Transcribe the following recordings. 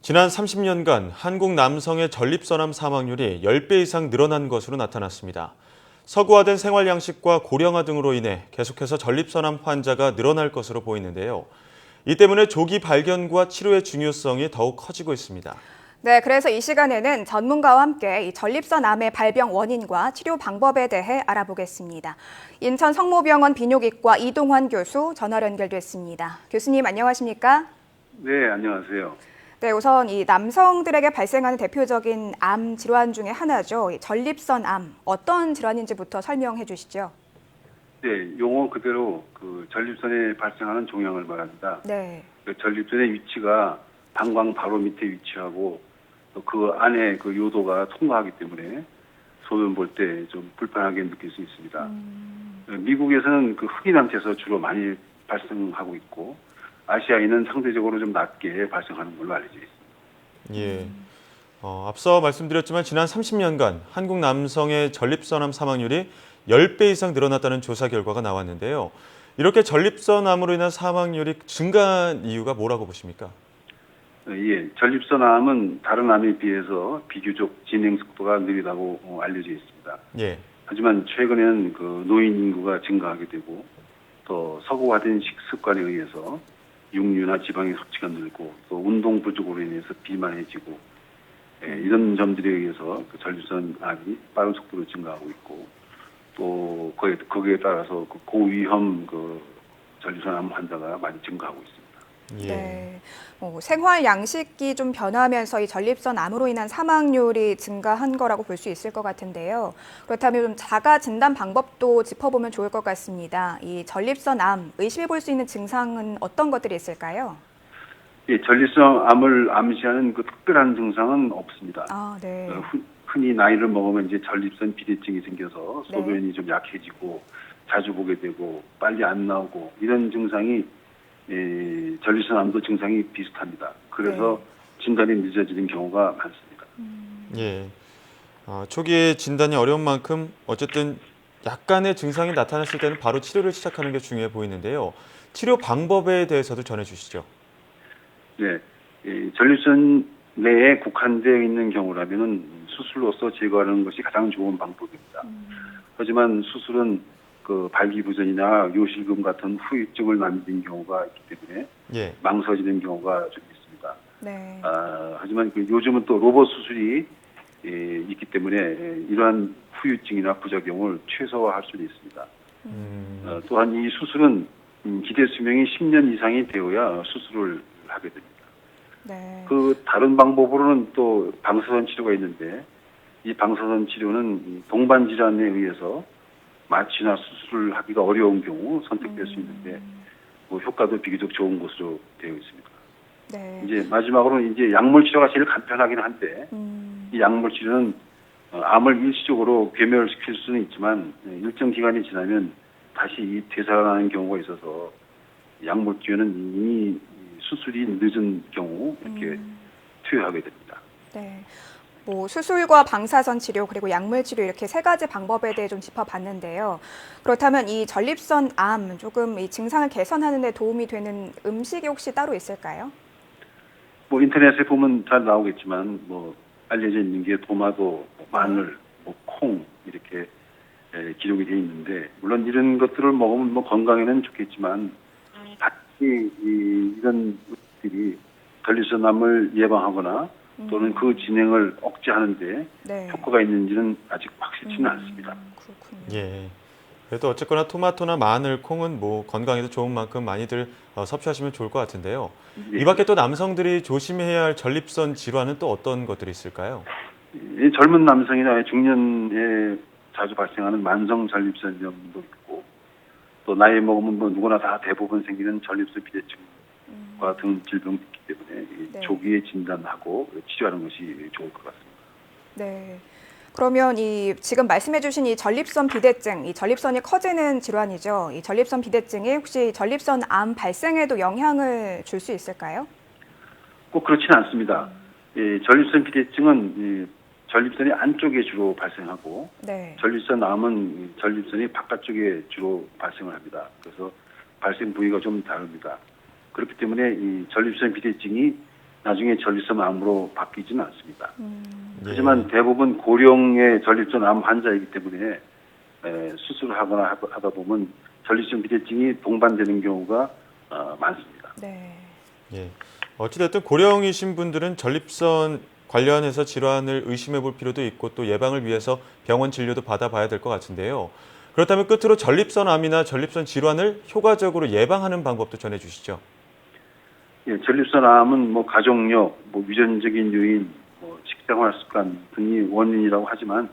지난 30년간 한국 남성의 전립선암 사망률이 10배 이상 늘어난 것으로 나타났습니다. 서구화된 생활 양식과 고령화 등으로 인해 계속해서 전립선암 환자가 늘어날 것으로 보이는데요. 이 때문에 조기 발견과 치료의 중요성이 더욱 커지고 있습니다. 네, 그래서 이 시간에는 전문가와 함께 이 전립선암의 발병 원인과 치료 방법에 대해 알아보겠습니다. 인천 성모병원 비뇨기과 이동환 교수 전화로 연결됐습니다. 교수님 안녕하십니까? 네, 안녕하세요. 네, 우선 이 남성들에게 발생하는 대표적인 암 질환 중에 하나죠. 이 전립선암, 어떤 질환인지부터 설명해 주시죠. 네, 용어 그대로 그 전립선에 발생하는 종양을 말합니다. 네. 그 전립선의 위치가 방광 바로 밑에 위치하고 또 그 안에 그 요도가 통과하기 때문에 소변 볼 때 좀 불편하게 느낄 수 있습니다. 미국에서는 그 흑인한테서 주로 많이 발생하고 있고 아시아에는 상대적으로 좀 낮게 발생하는 걸로 알려져 있습니다. 예. 앞서 말씀드렸지만 지난 30년간 한국 남성의 전립선암 사망률이 10배 이상 늘어났다는 조사 결과가 나왔는데요. 이렇게 전립선암으로 인한 사망률이 증가한 이유가 뭐라고 보십니까? 예, 전립선암은 다른 암에 비해서 비교적 진행 속도가 느리다고 알려져 있습니다. 예. 하지만 최근에는 그 노인 인구가 증가하게 되고 또 서구화된 식습관에 의해서 육류나 지방의 섭취가 늘고 또 운동 부족으로 인해서 비만해지고 이런 점들에 의해서 그 전립선암이 빠른 속도로 증가하고 있고 또 거기에 따라서 그 고위험 그 전립선암 환자가 많이 증가하고 있습니다. 예. 네. 생활 양식이 좀 변화하면서 이 전립선암으로 인한 사망률이 증가한 거라고 볼 수 있을 것 같은데요. 그렇다면 좀 자가 진단 방법도 짚어보면 좋을 것 같습니다. 이 전립선암 의심해 볼 수 있는 증상은 어떤 것들이 있을까요? 예, 전립선암을 암시하는 그 특별한 증상은 없습니다. 아, 네. 흔히 나이를 먹으면 이제 전립선 비대증이 생겨서 네. 소변이 좀 약해지고 자주 보게 되고 빨리 안 나오고 이런 증상이 전립선암도 증상이 비슷합니다. 그래서 진단이 늦어지는 경우가 많습니다. 예. 초기에 진단이 어려운 만큼 어쨌든 약간의 증상이 나타났을 때는 바로 치료를 시작하는 게 중요해 보이는데요. 치료 방법에 대해서도 전해주시죠. 네, 전립선 내에 국한되어 있는 경우라면은 수술로서 제거하는 것이 가장 좋은 방법입니다. 하지만 수술은 그 발기부전이나 요실금 같은 후유증을 남긴 경우가 있기 때문에 예. 망설이는 경우가 좀 있습니다. 네. 하지만 그 요즘은 또 로봇 수술이 있기 때문에 이러한 후유증이나 부작용을 최소화할 수는 있습니다. 또한 이 수술은 기대 수명이 10년 이상이 되어야 수술을 하게 됩니다. 네. 그 다른 방법으로는 또 방사선 치료가 있는데 이 방사선 치료는 동반 질환에 의해서 마취나 수술을 하기가 어려운 경우 선택될 수 있는데 뭐 효과도 비교적 좋은 것으로 되어 있습니다. 네. 이제 마지막으로는 이제 약물 치료가 제일 간편하긴 한데 이 약물 치료는 암을 일시적으로 괴멸시킬 수는 있지만 일정 기간이 지나면 다시 이 되살아나는 경우가 있어서 약물 치료는 이미 수술이 늦은 경우 이렇게 투여하게 됩니다. 네. 수술과 방사선 치료 그리고 약물 치료 이렇게 세 가지 방법에 대해 좀 짚어봤는데요. 그렇다면 이 전립선암 조금 이 증상을 개선하는 데 도움이 되는 음식이 혹시 따로 있을까요? 뭐 인터넷에 보면 잘 나오겠지만 뭐 알려져 있는 게 도마도, 마늘, 콩 이렇게 기록이 돼 있는데 물론 이런 것들을 먹으면 뭐 건강에는 좋겠지만 특히 이런 것들이 전립선암을 예방하거나 또는 그 진행을 억제하는데 네. 효과가 있는지는 아직 확실치는 않습니다. 그렇군요. 예. 그래도 어쨌거나 토마토나 마늘, 콩은 뭐 건강에도 좋은 만큼 많이들 섭취하시면 좋을 것 같은데요. 예. 이 밖에 또 남성들이 조심해야 할 전립선 질환은 또 어떤 것들이 있을까요? 이 젊은 남성이나 중년에 자주 발생하는 만성 전립선염도 있고 또 나이 먹으면 뭐 누구나 다 대부분 생기는 전립선 비대증과 같은 질병이 있기 때문에 네. 조기에 진단하고 치료하는 것이 좋을 것 같습니다. 네. 그러면 이 지금 말씀해주신 이 전립선 비대증, 이 전립선이 커지는 질환이죠. 이 전립선 비대증이 혹시 전립선암 발생에도 영향을 줄 수 있을까요? 꼭 그렇지는 않습니다. 전립선 비대증은 전립선이 안쪽에 주로 발생하고 네. 전립선암은 전립선이 바깥쪽에 주로 발생을 합니다. 그래서 발생 부위가 좀 다릅니다. 그렇기 때문에 이 전립선 비대증이 나중에 전립선 암으로 바뀌지는 않습니다. 예. 하지만 대부분 고령의 전립선 암 환자이기 때문에 수술을 하거나 하다 보면 전립선 비대증이 동반되는 경우가 많습니다. 네. 예. 어찌됐든 고령이신 분들은 전립선 관련해서 질환을 의심해 볼 필요도 있고 또 예방을 위해서 병원 진료도 받아봐야 될 것 같은데요. 그렇다면 끝으로 전립선 암이나 전립선 질환을 효과적으로 예방하는 방법도 전해주시죠. 예, 전립선 암은 뭐 가족력, 뭐 유전적인 요인, 뭐 식생활 습관 등이 원인이라고 하지만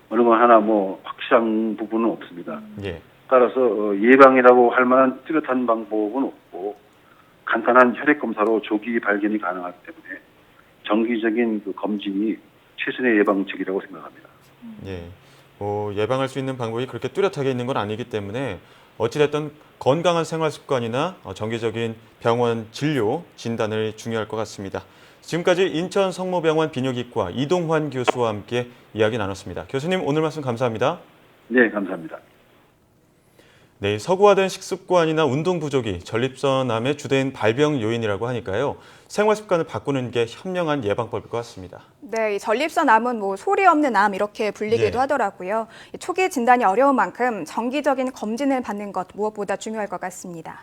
어느 거 하나 뭐 확실한 부분은 없습니다. 예. 따라서 예방이라고 할 만한 뚜렷한 방법은 없고 간단한 혈액 검사로 조기 발견이 가능하기 때문에 정기적인 그 검진이 최선의 예방책이라고 생각합니다. 예. 예방할 수 있는 방법이 그렇게 뚜렷하게 있는 건 아니기 때문에 어찌됐든 건강한 생활 습관이나 정기적인 병원 진료, 진단을 중요할 것 같습니다. 지금까지 인천 성모병원 비뇨기과 이동환 교수와 함께 이야기 나눴습니다. 교수님 오늘 말씀 감사합니다. 네, 감사합니다. 네, 서구화된 식습관이나 운동 부족이 전립선암의 주된 발병 요인이라고 하니까요. 생활 습관을 바꾸는 게 현명한 예방법일 것 같습니다. 네, 이 전립선암은 뭐 소리 없는 암 이렇게 불리기도 예. 하더라고요. 초기 진단이 어려운 만큼 정기적인 검진을 받는 것 무엇보다 중요할 것 같습니다.